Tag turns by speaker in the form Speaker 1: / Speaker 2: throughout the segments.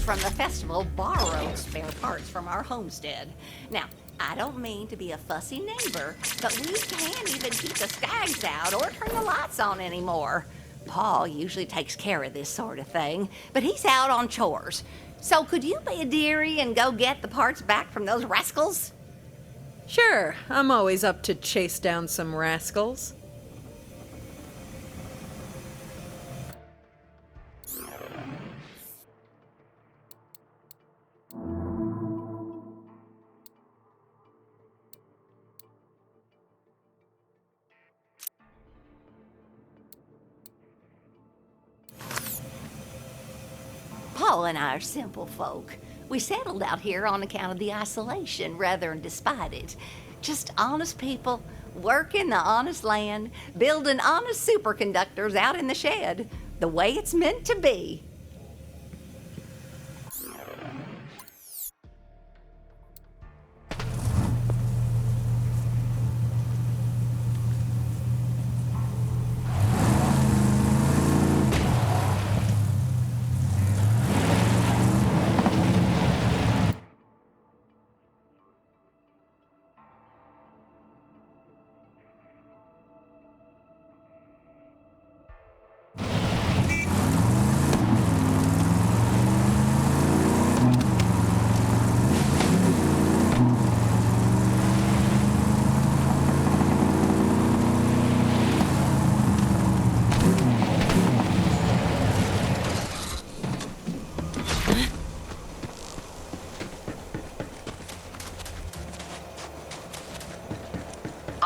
Speaker 1: from the festival borrowed spare parts from our homestead. Now, I don't mean to be a fussy neighbor, but we can't even keep the skags out or turn the lights on anymore. Paul usually takes care of this sort of thing, but he's out on chores. So could you be a dearie and go get the parts back from those rascals?
Speaker 2: Sure, I'm always up to chase down some rascals.
Speaker 1: Paul and I are simple folk. We settled out here on account of the isolation rather than despite it. Just honest people, working the honest land, building honest superconductors out in the shed, the way it's meant to be.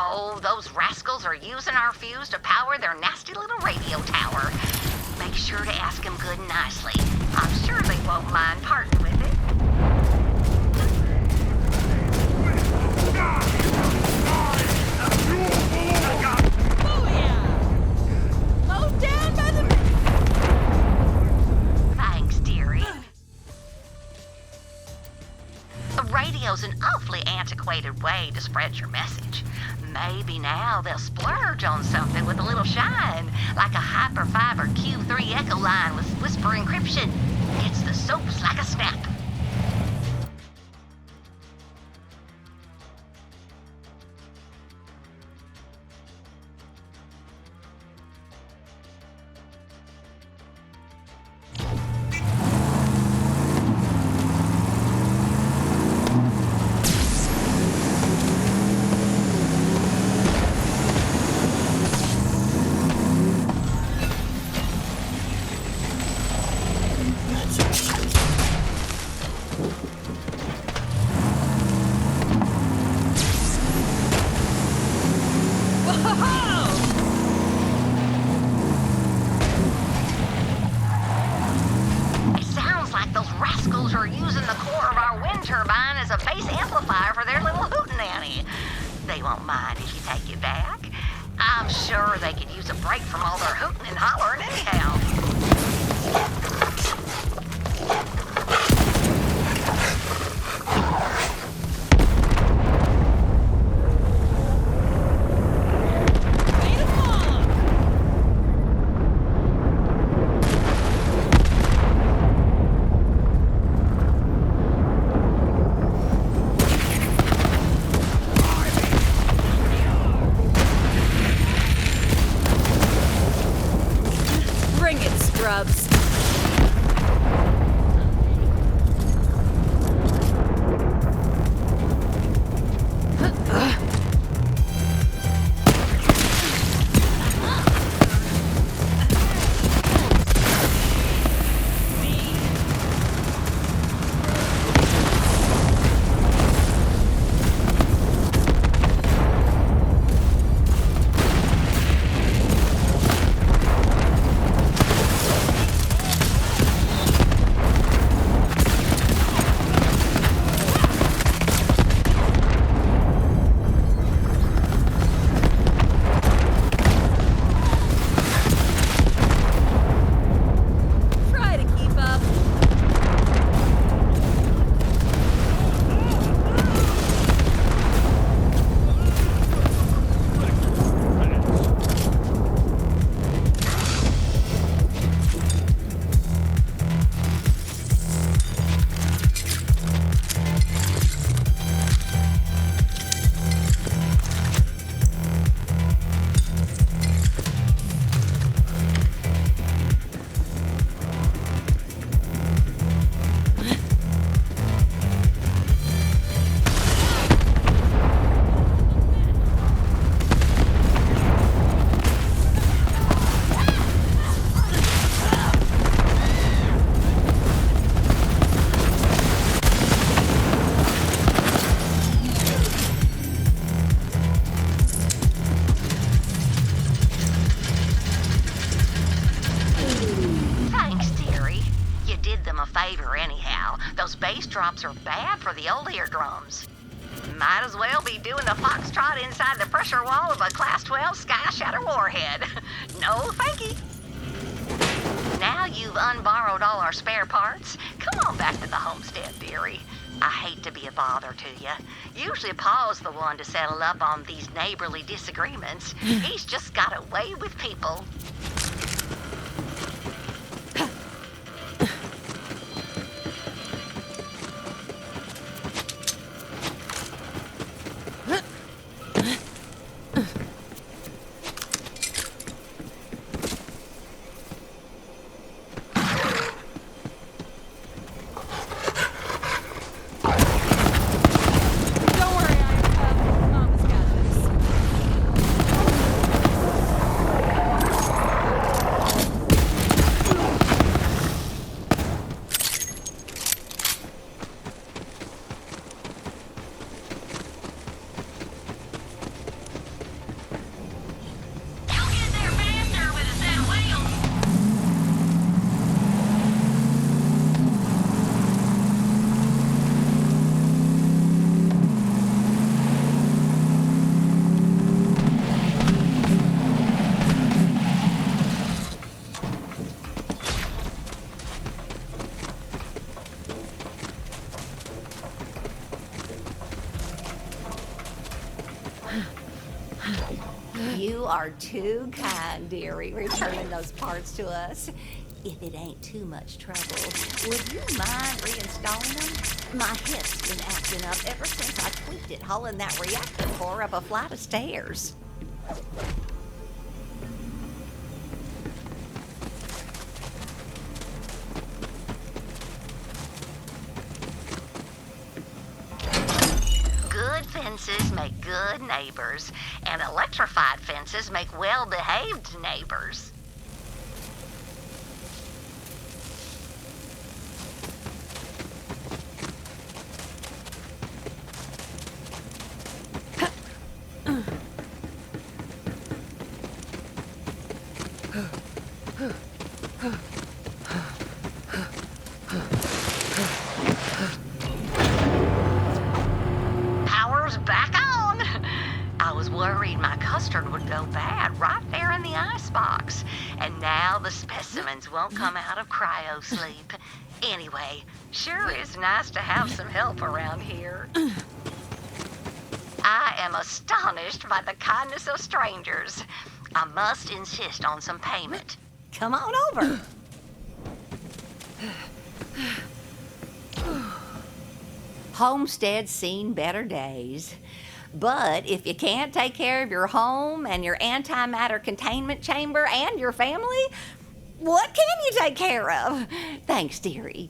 Speaker 1: Oh, those rascals are using our fuse to power their nasty little radio tower. Make sure to ask them good and nicely. I'm sure they won't mind parting with it. Thanks, dearie. A radio's an awfully antiquated way to spread your message. Maybe now they'll splurge on something with a little shine, like a hyperfiber Q3 echo line with whisper encryption. It's the soaps like a snap. Are using the core of our wind turbine as a base amplifier for their little hootenanny. They won't mind if you take it back. I'm sure they could use a break from all their hooting and hollering anyhow.
Speaker 2: Bring it, scrubs.
Speaker 1: drops are bad for the old eardrums. Might as well be doing the foxtrot inside the pressure wall of a Class 12 Sky Shatter warhead. No thanky. Now you've unborrowed all our spare parts, come on back to the homestead, dearie. I hate to be a bother to you. Usually Paul's the one to settle up on these neighborly disagreements. He's just got a way with people. You are too kind, dearie, returning those parts to us. If it ain't too much trouble, would you mind reinstalling them? My hip's been acting up ever since I tweaked it hauling that reactor core up a flight of stairs. Good fences make good neighbors, and electrified fences make well-behaved neighbors. Power's back on. I was worried my custard would go bad right there in the icebox, and now the specimens won't come out of cryo sleep. Anyway, sure is nice to have some help around here. I am astonished by the kindness of strangers. I must insist on some payment. Come on over. Homestead's seen better days. But if you can't take care of your home and your antimatter containment chamber and your family, what can you take care of? Thanks, dearie.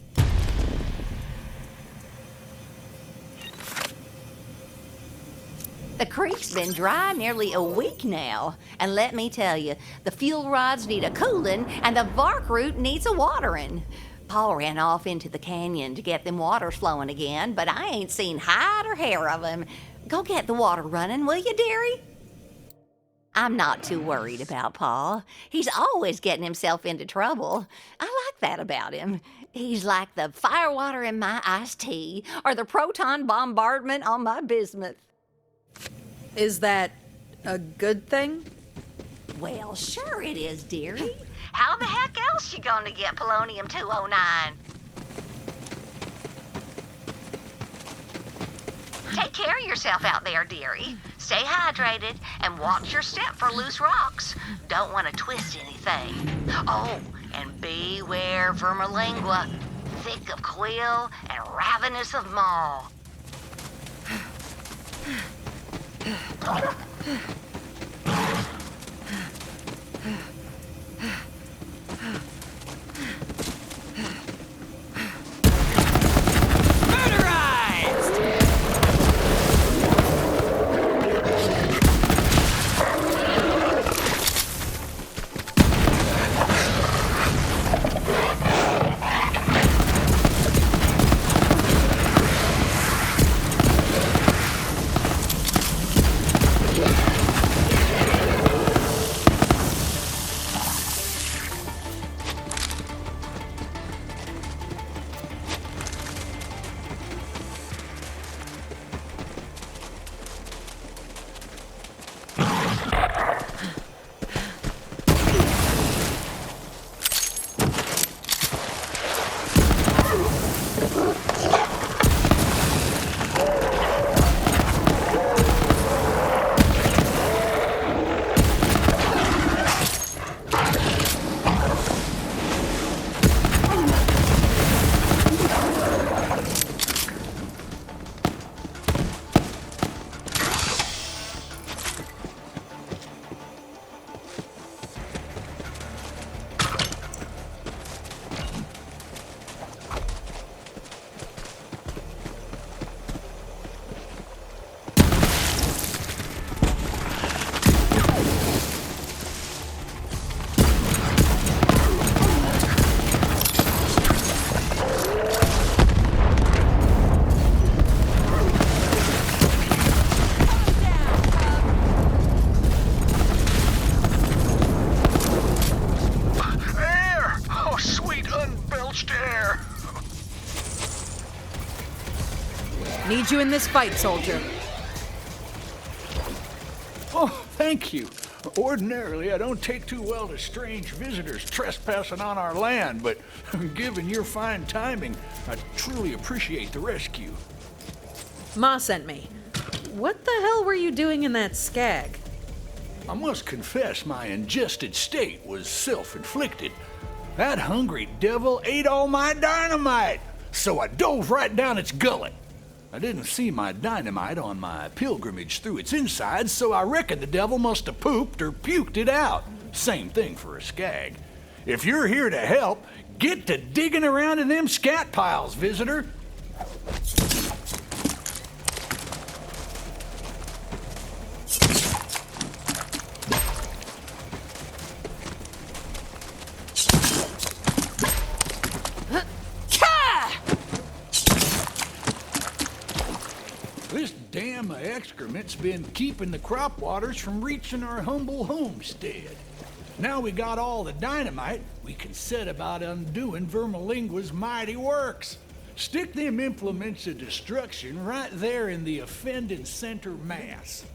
Speaker 1: The creek's been dry nearly a week now, and let me tell you, the fuel rods need a cooling and the bark root needs a watering. Paul ran off into the canyon to get them waters flowing again, but I ain't seen hide or hair of him. Go get the water running, will you, dearie? I'm not too worried about Paul. He's always getting himself into trouble. I like that about him. He's like the firewater in my iced tea or the proton bombardment on my bismuth.
Speaker 2: Is that a good thing?
Speaker 1: Well, sure it is, dearie. How the heck else you gonna get polonium-209? Take care of yourself out there, dearie. Stay hydrated and watch your step for loose rocks. Don't want to twist anything. Oh, and beware vermilingua, thick of quill and ravenous of maw.
Speaker 2: Need you in this fight, soldier.
Speaker 3: Oh, thank you. Ordinarily, I don't take too well to strange visitors trespassing on our land, but given your fine timing, I truly appreciate the rescue.
Speaker 2: Ma sent me. What the hell were you doing in that skag?
Speaker 3: I must confess my ingested state was self-inflicted. That hungry devil ate all my dynamite, so I dove right down its gullet. I didn't see my dynamite on my pilgrimage through its insides, so I reckon the devil must have pooped or puked it out. Same thing for a skag. If you're here to help, get to digging around in them scat piles, visitor. This dam of excrement's been keeping the crop waters from reaching our humble homestead. Now we got all the dynamite, we can set about undoing Vermalingua's mighty works. Stick them implements of destruction right there in the offending center mass.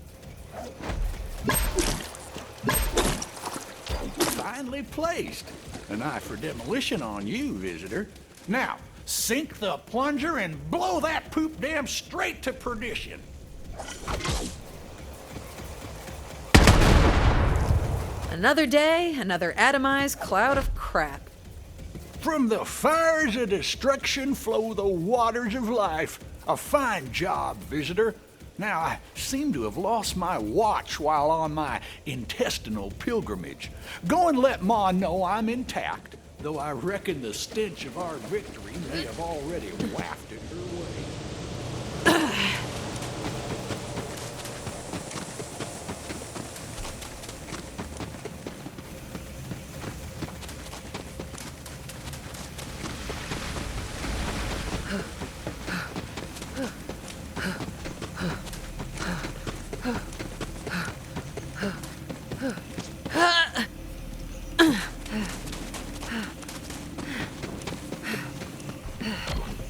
Speaker 3: Finely placed. An eye for demolition on you, visitor. Now, sink the plunger and blow that poop dam straight to perdition.
Speaker 2: Another day, another atomized cloud of crap.
Speaker 3: From the fires of destruction flow the waters of life. A fine job, visitor. Now, I seem to have lost my watch while on my intestinal pilgrimage. Go and let Ma know I'm intact, though I reckon the stench of our victory may have already wafted her way.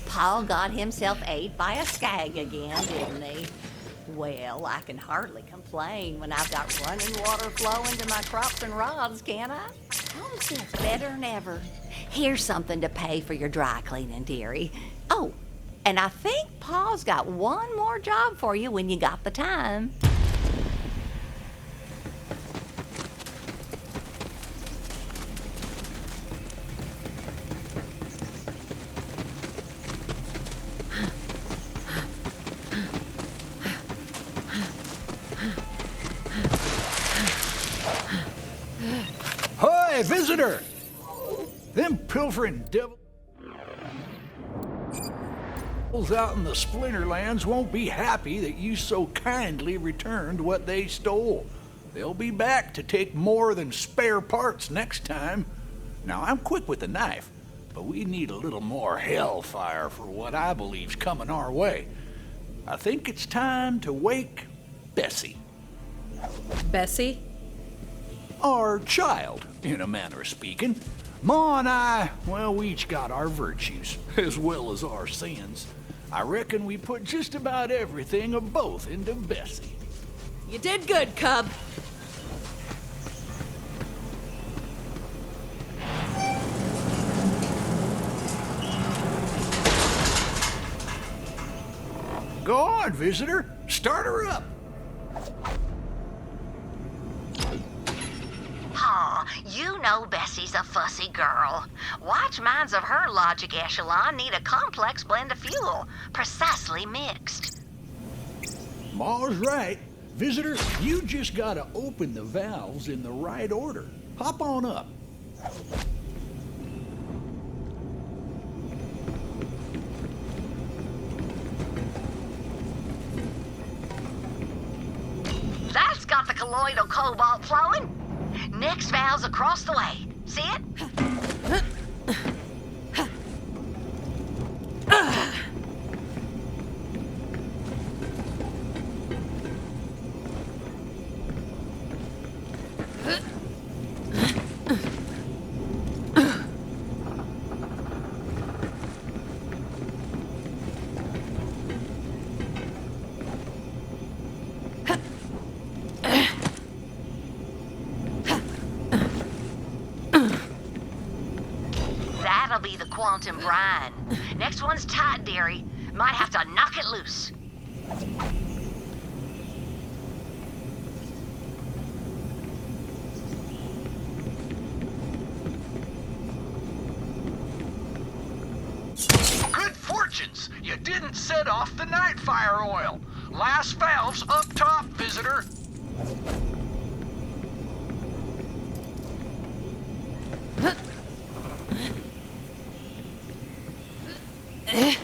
Speaker 1: Paul got himself ate by a skag again, didn't he? Well, I can hardly complain when I've got running water flowing to my crops and rods, can I? Homestead's better than ever. Here's something to pay for your dry cleaning, dearie. Oh, and I think Paul's got one more job for you when you got the time.
Speaker 3: Hey, visitor! Them pilfering devils out in the Splinterlands won't be happy that you so kindly returned what they stole. They'll be back to take more than spare parts next time. Now, I'm quick with the knife, but we need a little more hellfire for what I believe's coming our way. I think it's time to wake Bessie.
Speaker 2: Bessie?
Speaker 3: Our child, in a manner of speaking. Ma and I, well, we each got our virtues, as well as our sins. I reckon we put just about everything of both into Bessie.
Speaker 2: You did good, Cub.
Speaker 3: Go on, visitor. Start her up.
Speaker 1: Paul, you know Bessie's a fussy girl. Watch minds of her logic echelon need a complex blend of fuel, precisely mixed.
Speaker 3: Ma's right. Visitor, you just gotta open the valves in the right order. Hop on up.
Speaker 1: That's got the colloidal cobalt flowing. Next valve's across the way. See it? wanton brine. Next one's tight, dearie. Might have to knock it loose.
Speaker 3: Good fortunes! You didn't set off the night fire oil. Last valve's up top, visitor. And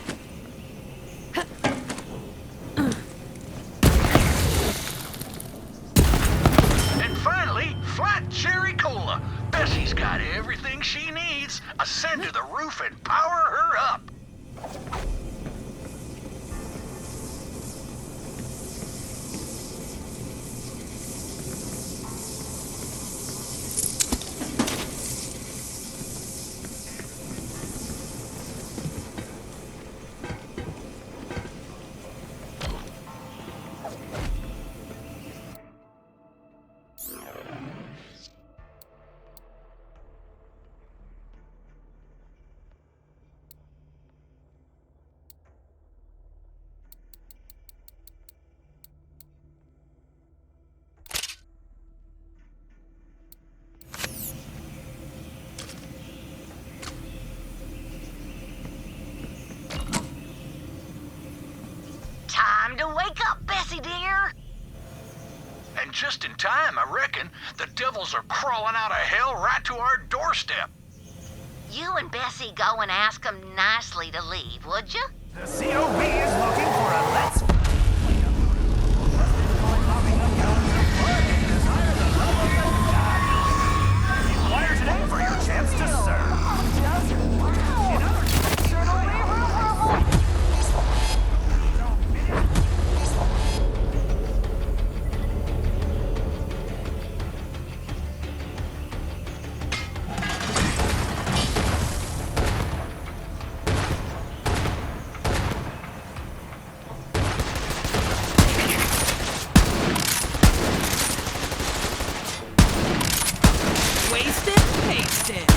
Speaker 3: finally, flat cherry cola. Bessie's got everything she needs. Ascend to the roof and power her up.
Speaker 1: Time to wake up, Bessie dear.
Speaker 3: And just in time, I reckon. The devils are crawling out of hell right to our doorstep.
Speaker 1: You and Bessie go and ask them nicely to leave, would you?
Speaker 4: The COB is looking for a let's... Inquire today for your chance to serve.
Speaker 2: Waste it, paste it.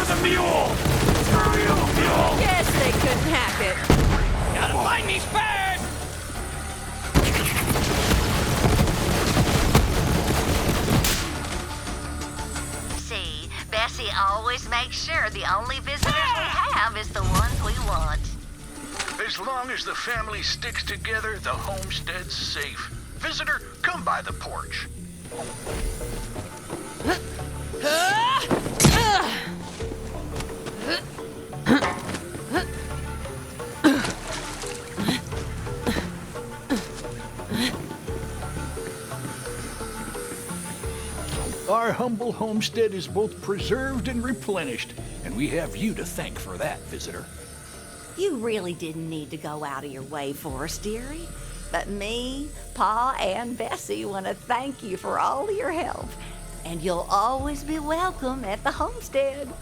Speaker 5: was a mule! Screw you, mule!
Speaker 2: Guess they couldn't hack it.
Speaker 5: Gotta find me spares!
Speaker 1: See, Bessie always makes sure the only visitors we have is the ones we want.
Speaker 3: As long as the family sticks together, the homestead's safe. Visitor, come by the porch. Our humble homestead is both preserved and replenished, and we have you to thank for that, visitor.
Speaker 1: You really didn't need to go out of your way for us, dearie. But me, Pa, and Bessie want to thank you for all your help. And you'll always be welcome at the homestead.